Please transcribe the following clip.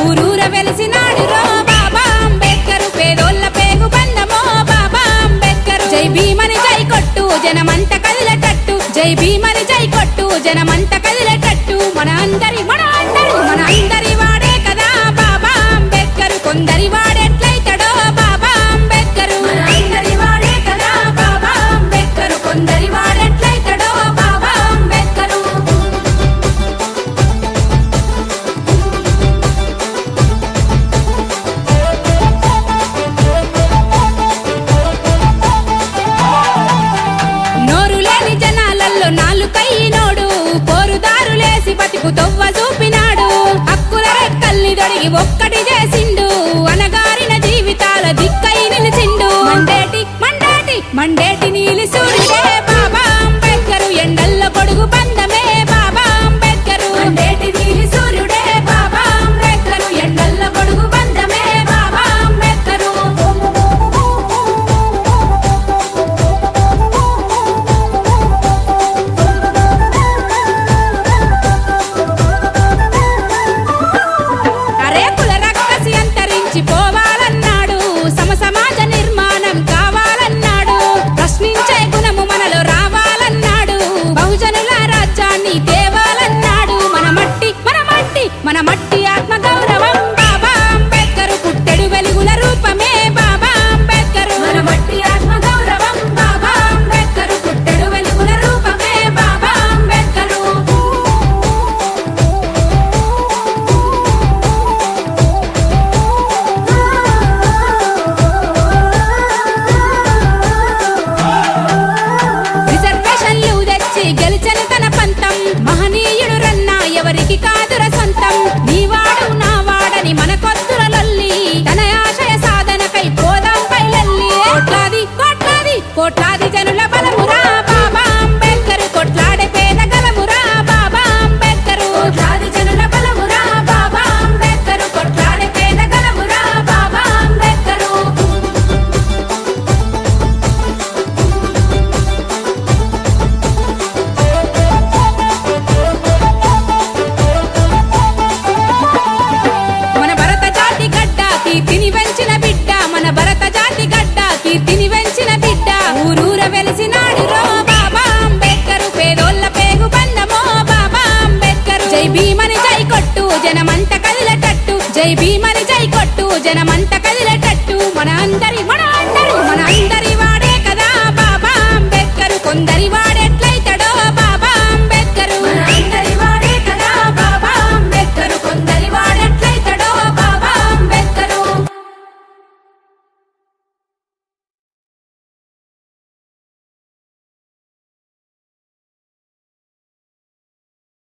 ఊరూర వెలిసినాడు రో బాబా అంబేద్కర్ పేదోళ్ళ పేగు బంధమో బాబా అంబేద్కర్ జై భీమని జై కొట్టు జనమంత కదిలేటట్టు జై భీమని జై కొట్టు జనమంత కదిలేటట్టు మన అందరి వాడే కదా బాబా అంబేద్కర్ కొందరి వాడెట్లయితడో బాబా అంబేద్కర్ మన అందరి వాడే కదా బాబా అంబేద్కర్ కొందరి వాడెట్లయితడో బాబా అంబేద్కర్ నోరు లేని జనాలల్లో నాలుకైనోడు పోరుదారులేసి బతుకు తొవ్వ చూపినాడు హక్కుల రెక్కల్ని దొడిగి ఒక్కటి చేసిండు అనగారిన జీవితాల దిక్కై నిలిచిండు మండేటి నీలి సూర్యుడే బాబా అంబేద్కర్ ఎండల్లో కొడుగు బంధమే బాబా అంబేద్కర్ మండేటి నీలి సూర్యుడే బాబా అంబేద్కర్ ఎండల్లో కొడుగు బంధమే బాబా అంబేద్కర్ అరే కుల రక్కసి అంతరించి పోవాలన్నాడు సమాజ నిర్మాణం కావాలన్నాడు ప్రశ్నించే గుణము మనలో రావాలన్నాడు బహుజనుల రాజ్యాన్ని తేవాలన్నాడు మన మట్టి ఆత్మ గౌరవం బాబా అంబేద్కర్ పుట్టెడు వెలుగుల రూపమే బాబా అంబేద్కర్ మన మట్టి ఆత్మ గౌరవం బాబా అంబేద్కర్ పుట్టెడు వెలుగుల రూపమే బాబా అంబేద్కర్ రిజర్వేషన్లు తెచ్చి గెలిచని తన పంతం మహనీయుడు రన్నా ఎవరికి కాదుర సొంతం నీవాడు నా వాడని మన కొత్తుల లొల్లి తన ఆశయ సాధనకై పోదాం పైలల్లి కోట్లాది జనుల బలమురా బాబా అంబేద్కర్ కొట్లాడే పేద గలమురా బాబా అంబేద్కర్ కోట్లాది జనుల బలమురా బాబా అంబేద్కర్ కొట్లాడే పేద గలమురా బాబా అంబేద్కర్ మన భరత జాతి గడ్డ కీర్తిని వెంచిన బిడ్డ మన భరత జాతి గడ్డ కీర్తిని వెంచిన బిడ్డ ఊరూర వెలిసినాడు రో బాబా అంబేద్కర్ పేదోళ్ళ పేగు బంధమో బాబా అంబేద్కర్ జై భీమని జై కొట్టు జనమంత కదిలేటట్టు జై భీమని జై కొట్టు జనమంత